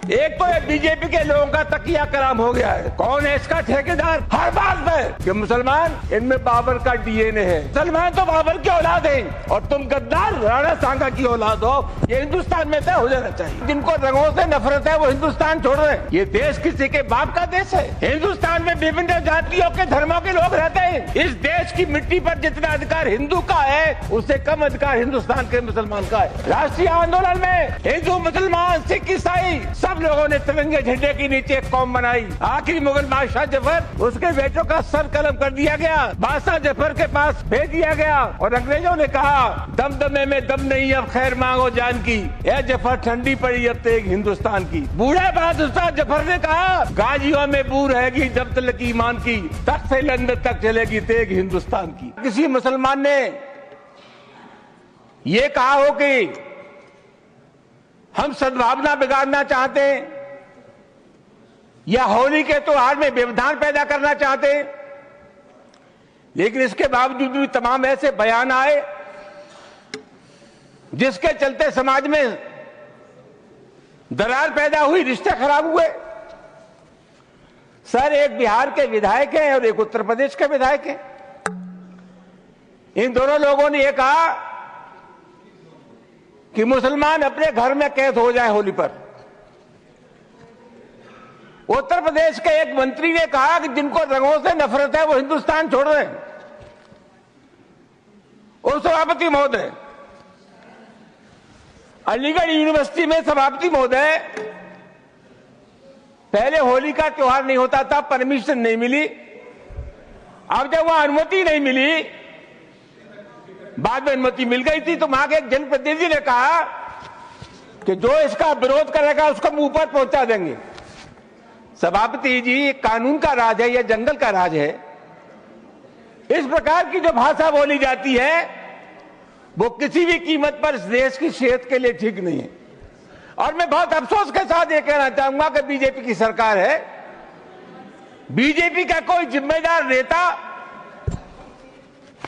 एक तो ये बीजेपी के लोगों का तकिया कलाम हो गया है। कौन है इसका ठेकेदार? हर बात पे कि मुसलमान, इनमें बाबर का डीएनए है। मुसलमान तो बाबर की औलाद है और तुम गद्दार राणा सांगा की औलाद हो। ये हिंदुस्तान में तय हो जाना चाहिए। जिनको रंगों से नफरत है वो हिंदुस्तान छोड़ रहे हैं। ये देश किसी के बाप का देश है। हिंदुस्तान में विभिन्न जातियों के धर्मों के लोग रहते हैं। इस देश की मिट्टी पर जितना अधिकार हिंदू का है उससे कम अधिकार हिंदुस्तान के मुसलमान का है। राष्ट्रीय आंदोलन में हिंदू, मुसलमान, सिख, ईसाई सब लोगों ने तिरंगे झंडे के नीचे एक कौम बनाई। आखिरी मुगल बादशाह जफर, उसके बेटों का सर कलम कर दिया गया, बादशाह जफर के पास भेज दिया गया और अंग्रेजों ने कहा दमदमे में दम नहीं, अब खैर मांगो जान की। यह जफर ठंडी पड़ी अब तेग हिंदुस्तान की। बूढ़े बादशाह जफर ने कहा गाजियों में बू रहेगी जब तक ईमान की, तख्त से लंदन तक चलेगी तेग हिंदुस्तान की। किसी मुसलमान ने ये कहा हो कि हम सद्भावना बिगाड़ना चाहते हैं या होली के त्योहार में व्यवधान पैदा करना चाहते हैं, लेकिन इसके बावजूद भी तमाम ऐसे बयान आए जिसके चलते समाज में दरार पैदा हुई, रिश्ते खराब हुए। सर, एक बिहार के विधायक हैं और एक उत्तर प्रदेश के विधायक हैं। इन दोनों लोगों ने यह कहा कि मुसलमान अपने घर में कैद हो जाए होली पर। उत्तर प्रदेश के एक मंत्री ने कहा कि जिनको रंगों से नफरत है वो हिंदुस्तान छोड़ रहे हैं। और सभापति महोदय, अलीगढ़ यूनिवर्सिटी में सभापति महोदय, पहले होली का त्योहार नहीं होता था, परमिशन नहीं मिली। अब जब वहां अनुमति नहीं मिली, बाद में अनुमति मिल गई थी, तो वहां के एक जनप्रतिनिधि ने कहा कि जो इसका विरोध करेगा उसको मुंह पर पहुंचा देंगे। सभापति जी, कानून का राज है या जंगल का राज है? इस प्रकार की जो भाषा बोली जाती है वो किसी भी कीमत पर इस देश की सेहत के लिए ठीक नहीं है। और मैं बहुत अफसोस के साथ ये कहना चाहूंगा कि बीजेपी की सरकार है, बीजेपी का कोई जिम्मेदार नेता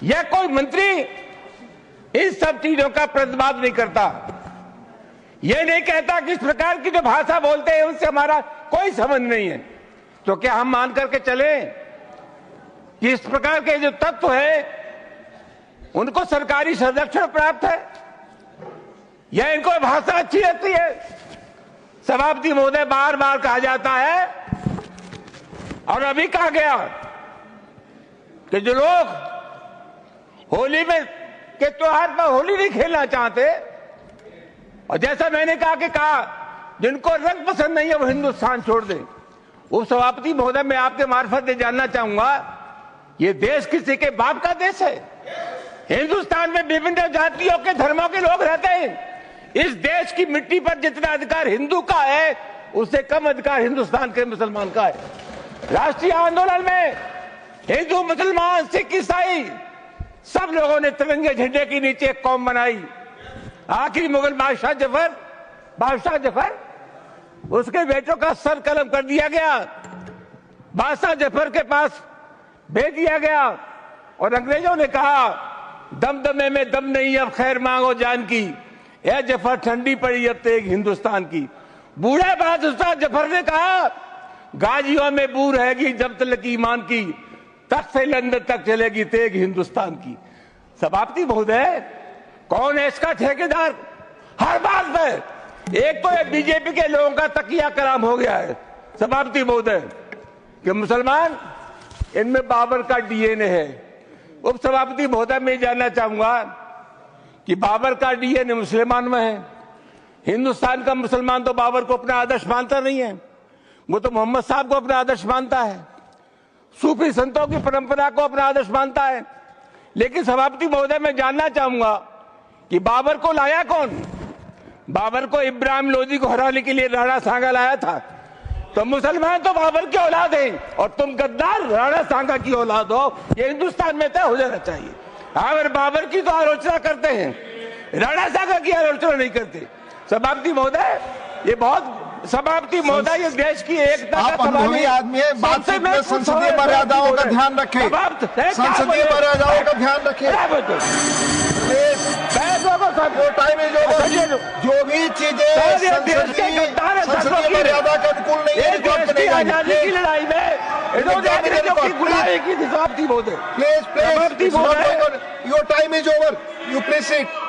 या कोई मंत्री इन सब चीजों का प्रतिवाद नहीं करता। यह नहीं कहता कि इस प्रकार की जो भाषा बोलते हैं उनसे हमारा कोई संबंध नहीं है। तो क्या हम मान करके चले कि इस प्रकार के जो तत्व है उनको सरकारी संरक्षण प्राप्त है या इनको भाषा अच्छी लगती है? सभापति महोदय, बार बार कहा जाता है और अभी कहा गया कि जो लोग होली में के त्योहार पर होली नहीं खेलना चाहते, और जैसा मैंने कहा जिनको रंग पसंद नहीं है वो हिंदुस्तान छोड़ दें। वो सभापति महोदय, मैं आपके मार्फत से जानना चाहूंगा, ये देश किसी के बाप का देश है। हिंदुस्तान में विभिन्न जातियों के धर्मों के लोग रहते हैं। इस देश की मिट्टी पर जितना अधिकार हिंदू का है उससे कम अधिकार हिंदुस्तान के मुसलमान का है। राष्ट्रीय आंदोलन में हिंदू, मुसलमान, सिख, ईसाई सब लोगों ने तिरंगे झंडे के नीचे एक कौम बनाई। आखिरी मुगल बादशाह जफर, उसके बेटों का सर कलम कर दिया गया, बादशाह जफर के पास भेज दिया गया और अंग्रेजों ने कहा दमदमे में दम नहीं, अब खैर मांगो जान की। यह जफर ठंडी पड़ी अब तेग हिंदुस्तान की। बूढ़े बादशाह जफर ने कहा गाजियों में बू रहेगी जब तक ईमान की, तख्त से लंदन तक चलेगी तेग हिंदुस्तान की। सभापति महोदय, कौन है इसका ठेकेदार? हर बात पे एक तो ये बीजेपी के लोगों का तकिया कलाम हो गया है सभापति महोदय कि मुसलमान, इनमें बाबर का डीएनए है। उप सभापति महोदय, मैं जानना चाहूंगा कि बाबर का डीएनए मुसलमान में है। हिंदुस्तान का मुसलमान तो बाबर को अपना आदर्श मानता नहीं है, वो तो मोहम्मद साहब को अपना आदर्श मानता है, सूफी संतों की परंपरा को अपना आदर्श मानता है। लेकिन सभापति महोदय, मैं जानना चाहूंगा कि बाबर को लाया कौन? बाबर को इब्राहिम लोदी को हराने के लिए राणा सांगा लाया था। तो मुसलमान तो बाबर की औलाद हैं और तुम गद्दार राणा सांगा की औलाद हो। ये हिंदुस्तान में तय हो जाना चाहिए। अगर बाबर की तो आलोचना करते हैं, राणा सांगा की आलोचना नहीं करते। सभापति महोदय, ये बहुत सभापति महोदय, ये देश की एकता का अनुभवी आदमी है, बातचीत में संसदीय मर्यादाओं का ध्यान रखें, संसदीय मर्यादाओं का ध्यान रखें। जो भी चीजें संसदीय मर्यादा आजादी की लड़ाई में please, your time is over, you please sit.